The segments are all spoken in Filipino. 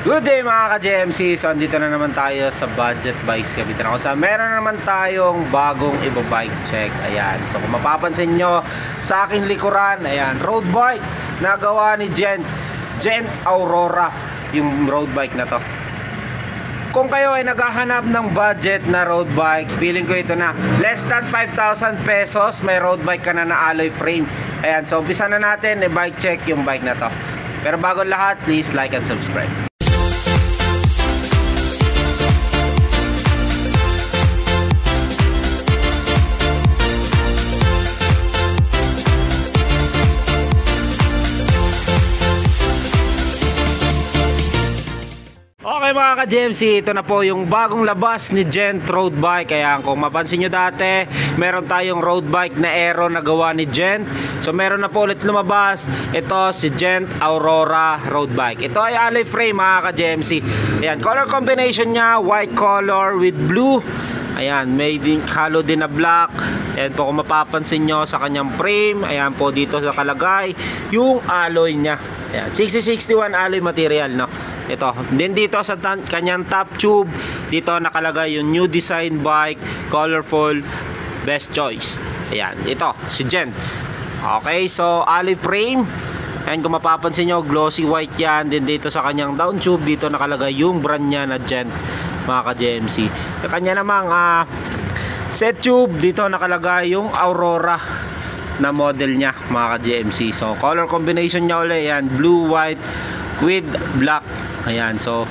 Good day mga ka-JMC. So andito na naman tayo sa Budget Bikes Cavite. Meron naman tayong bagong iba-bike check. Ayan. So kung mapapansin nyo sa aking likuran, ayan, road bike na gawa ni Gent Aurora, yung road bike na to. Kung kayo ay naghahanap ng budget na road bike, feeling ko ito na. Less than 5,000 pesos, may road bike ka na alloy frame. Ayan, so umpisa na natin, i-bike check yung bike na to. Pero bago lahat, please like and subscribe. Okay mga ka-JMC, ito na po yung bagong labas ni Gent road bike. Kaya kung mapansin nyo dati, meron tayong road bike na Aero na gawa ni Gent. So meron na po ulit lumabas. Ito si Gent Aurora road bike. Ito ay alloy frame mga ka-JMC. Ayan, color combination niya, white color with blue. Ayan, made in halo din na black. Ayan po kung mapapansin nyo sa kanyang frame. Ayan po dito sa kalagay yung alloy niya. Ayan, 6061 alloy material, no? Ito, din dito sa kanyang top tube, dito nakalagay yung new design bike, colorful, best choice. Ayan, ito, si Gent. Okay, so alloy frame. Ayan, kung mapapansin nyo, glossy white yan. Din dito sa kanyang down tube, dito nakalagay yung brand niya na Gent, mga ka-JMC. Sa kanya namang set tube, dito nakalagay yung Aurora na model niya, mga ka-JMC. So, color combination niya ulit, yan, blue, white, with black. Ayan, so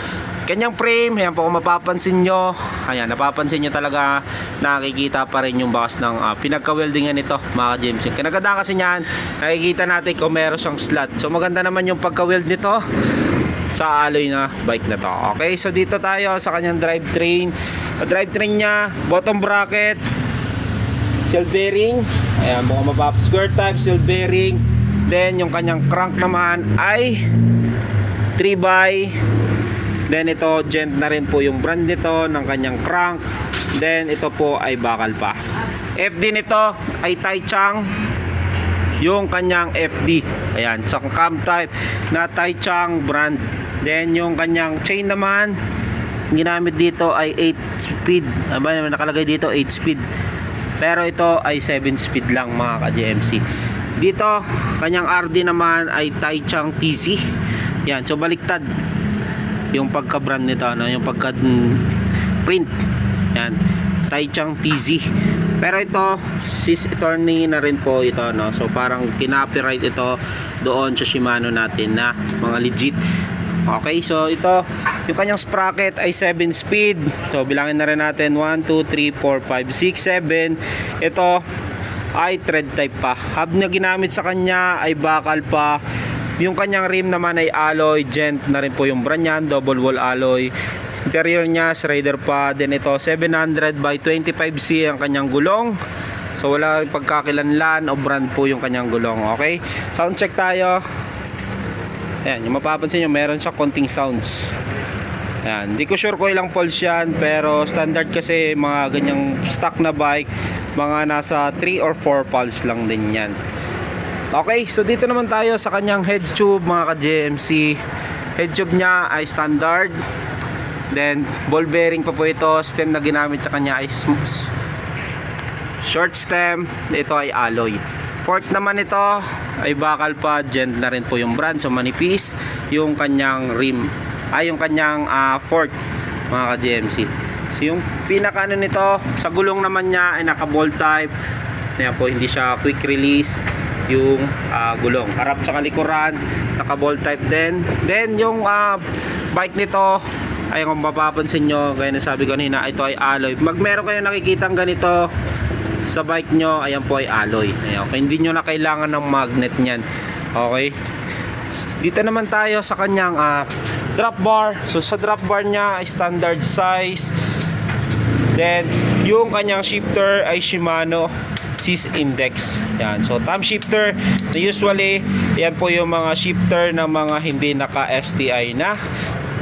kanyang frame, ayan po kung mapapansin nyo, ayan, napapansin nyo talaga, nakikita pa rin yung bakas ng pinagka-weldingan nito, mga ka-JMC. Kinaganda kasi nyan, nakikita natin kung meron siyang slot. So maganda naman yung pagka-weld nito sa alloy na bike na to. Okay, so dito tayo sa kanyang drivetrain. Drivetrain nya, bottom bracket, seal bearing, ayan po kung mapapansin, square type seal bearing. Then yung kanyang crank naman ay 3x. Then ito, Gent na rin po yung brand nito ng kanyang crank. Then ito po ay bakal pa. FD nito ay Taichung, yung kanyang FD. Ayan, sa cam type na Taichung brand. Then yung kanyang chain naman, ginamit dito ay 8 speed. Nakalagay dito 8 speed. Pero ito ay 7 speed lang, mga ka-JMC. Dito, kanyang RD naman ay Taichung TC. Yan, so baliktad yung pagka-brand nito, no? Yung pagka-print. Yan, Taichung TZ. Pero ito, sis attorney na rin po ito, no? So parang kinopyright ito doon sa Shimano natin na mga legit. Okay, so ito, yung kanyang sprocket ay 7 speed. So bilangin na rin natin 1, 2, 3, 4, 5, 6, 7. Ito ay thread type pa. Hub na ginamit sa kanya ay bakal pa. Yung kanyang rim naman ay alloy, Gent na rin po yung brand niyan, double wall alloy. Interior niya, Raider pa. Then ito, 700 by 25C ang kanyang gulong. So wala rin pagkakilanlan o brand po yung kanyang gulong. Okay, sound check tayo. Ayan, yung mapapansin nyo, meron siya konting sounds. Ayan, hindi ko sure ko ilang pulse yan, pero standard kasi mga ganyang stock na bike, mga nasa 3 or 4 pulse lang din yan. Okay, so dito naman tayo sa kanyang head tube, mga ka-JMC. Head tube niya ay standard. Then ball bearing pa po ito. Stem na ginamit sa kanya ay short stem. Ito ay alloy. Fork naman ito ay bakal pa, Gent na rin po yung brand. So manipis yung kanyang rim, ay yung kanyang fork, mga ka-JMC. So yung pinaka nito, sa gulong naman niya ay naka ball type. Kaya po hindi siya quick release yung gulong. Harap sa likuran, naka ball type din. Then yung bike nito ay kung mapapansin nyo, gaya na sabi ko kanina, ito ay alloy. Meron kayo nakikitang ganito sa bike nyo, ayan po ay alloy. Ayan, okay, hindi nyo na kailangan ng magnet nyan. Okay, dito naman tayo sa kanyang drop bar. So sa drop bar nya ay standard size. Then yung kanyang shifter ay Shimano Sys Index. Yan. So thumb shifter, usually yan po yung mga shifter ng mga hindi naka STI na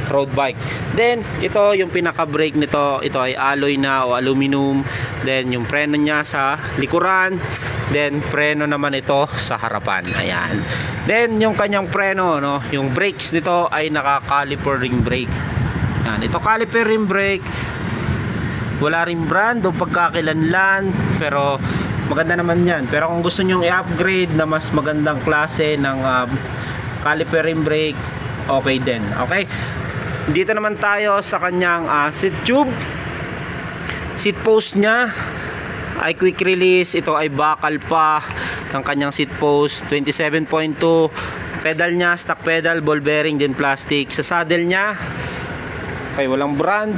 road bike. Then ito yung pinaka brake nito, ito ay alloy na o aluminum. Then yung preno niya sa likuran, then preno naman ito sa harapan. Ayan. Then yung kanyang preno, no, yung brakes nito ay naka-caliper ring brake. Ayan, ito caliper ring brake. Wala ring brand o pagkakilanlan, pero maganda naman yan. Pero kung gusto nyo i-upgrade na mas magandang klase ng caliper ring brake, okay din. Okay, dito naman tayo sa kanyang seat tube. Seat post nya ay quick release. Ito ay bakal pa ng kanyang seat post, 27.2. Pedal nya, stock pedal, ball bearing, din plastic. Sa saddle nya ay walang brand,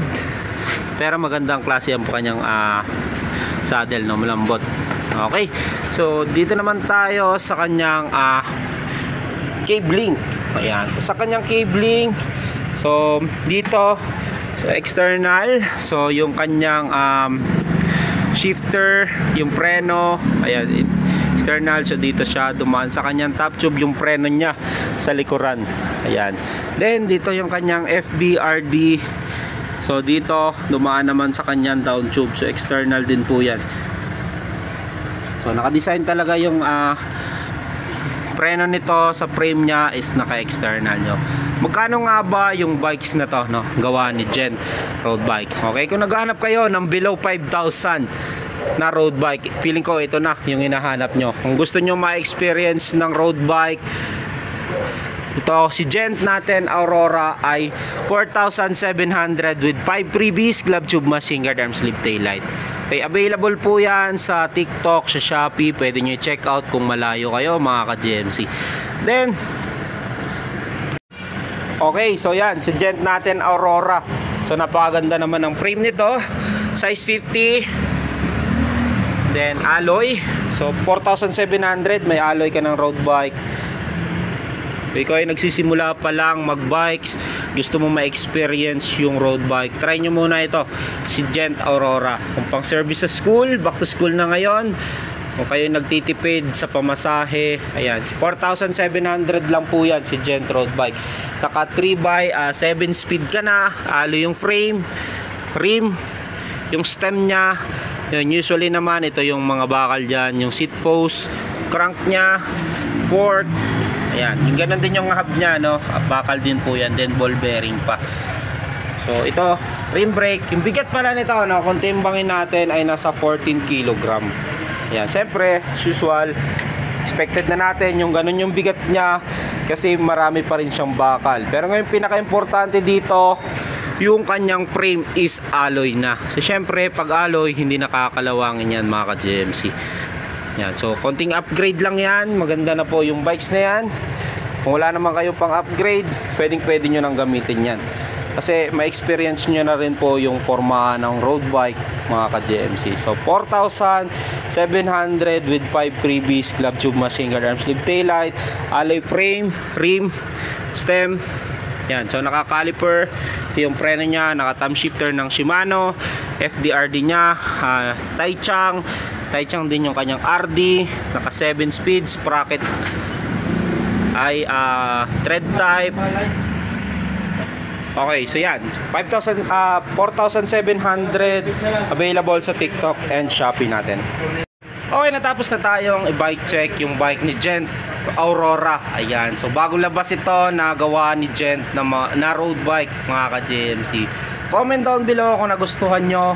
pero magandang klase ang kanyang saddle, no, malambot. Okay, so dito naman tayo sa kanyang cabling. Ayan, so sa kanyang cabling, so dito sa external, so yung kanyang shifter, yung preno, ayan, external. So dito siya dumaan sa kanyang top tube, yung preno niya sa likuran. Ayan, then dito yung kanyang FBRD. So dito dumaan naman sa kanyang down tube, so external din po yan. So naka-design talaga yung preno nito sa frame niya is naka-external, no. Magkano nga ba yung bikes na to, no, gawa ni Gent road bikes? Okay, kung naghahanap kayo ng below 5,000 na road bike, feeling ko ito na yung hinahanap nyo. Kung gusto nyo ma-experience ng road bike, ito si Gent natin Aurora ay 4,700 with 5 freebies, glove tube, machine guard, arm sleeve, taillight. Okay, available po yan sa TikTok, sa Shopee. Pwede nyo i-check out kung malayo kayo, mga ka-GMC. Then okay, so yan si Gent natin Aurora. So napakaganda naman ng frame nito, size 50. Then alloy, so 4,700, may alloy ka ng road bike. Ikaw ay nagsisimula pa lang mag-bikes, gusto mo ma-experience yung road bike, try nyo muna ito, si Gent Aurora. Kung pang service sa school, back to school na ngayon, kung kayo nagtitipid sa pamasahe, ayan, 4,700 lang po yan si Gent road bike. Naka 3x7 speed ka na, alloy yung frame, rim, yung stem nya. Yun, usually naman ito yung mga bakal dyan, yung seat post, crank nya, fork. Ayan, yung ganun din yung hub nya, no, bakal din po yan, then ball bearing pa. So ito, rim brake, yung bigat pala nito, no, kung timbangin natin ay nasa 14 kg. Ayan, siyempre, usual, expected na natin yung ganun yung bigat nya kasi marami pa rin siyang bakal. Pero ngayon pinaka-importante dito, yung kanyang frame is alloy na. So siyempre, pag alloy, hindi nakakalawangin yan, mga ka-GMC. Yan, so konting upgrade lang yan, maganda na po yung bikes na yan. Kung wala naman kayo pang upgrade, pwede nyo nang gamitin yan, kasi ma-experience nyo na rin po yung forma ng road bike, mga ka-GMC. So 4,700 with 5 freebies, glove tube, machine guard, arm sleeve, taillight, alloy frame, rim, stem. Yan, so naka-caliper, yung preno nya, naka-thumb shifter ng Shimano, FDRD nya, Taichung din yung kanyang RD, naka 7 speed, sprocket ay thread type. Okay, so yan, 4,700 available sa TikTok and Shopee natin. Okay, natapos na tayong i-bike check yung bike ni Gent Aurora. Ayan, so bagong labas ito na gawa ni Gent na road bike, mga ka-GMC. Comment down below kung nagustuhan nyo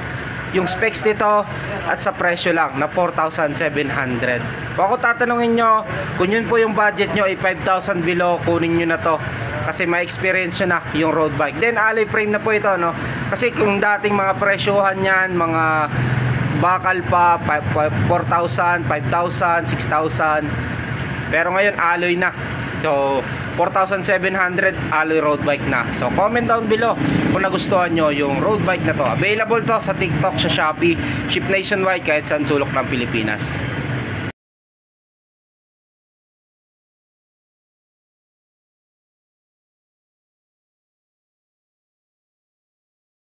yung specs nito at sa presyo lang na 4,700. Kung ako tatanungin nyo, kung yun po yung budget nyo ay 5,000 below, kunin nyo na to kasi may experience nyo na yung road bike. Then alloy frame na po ito, no? Kasi kung dating mga presyohan yan, mga bakal pa 4,000, 5,000, 6,000, pero ngayon alloy na. So 4,700 alloy road bike na. So comment down below kung nagustuhan nyo yung road bike na to. Available to sa TikTok, sa Shopee, ship nationwide kahit saan sulok ng Pilipinas.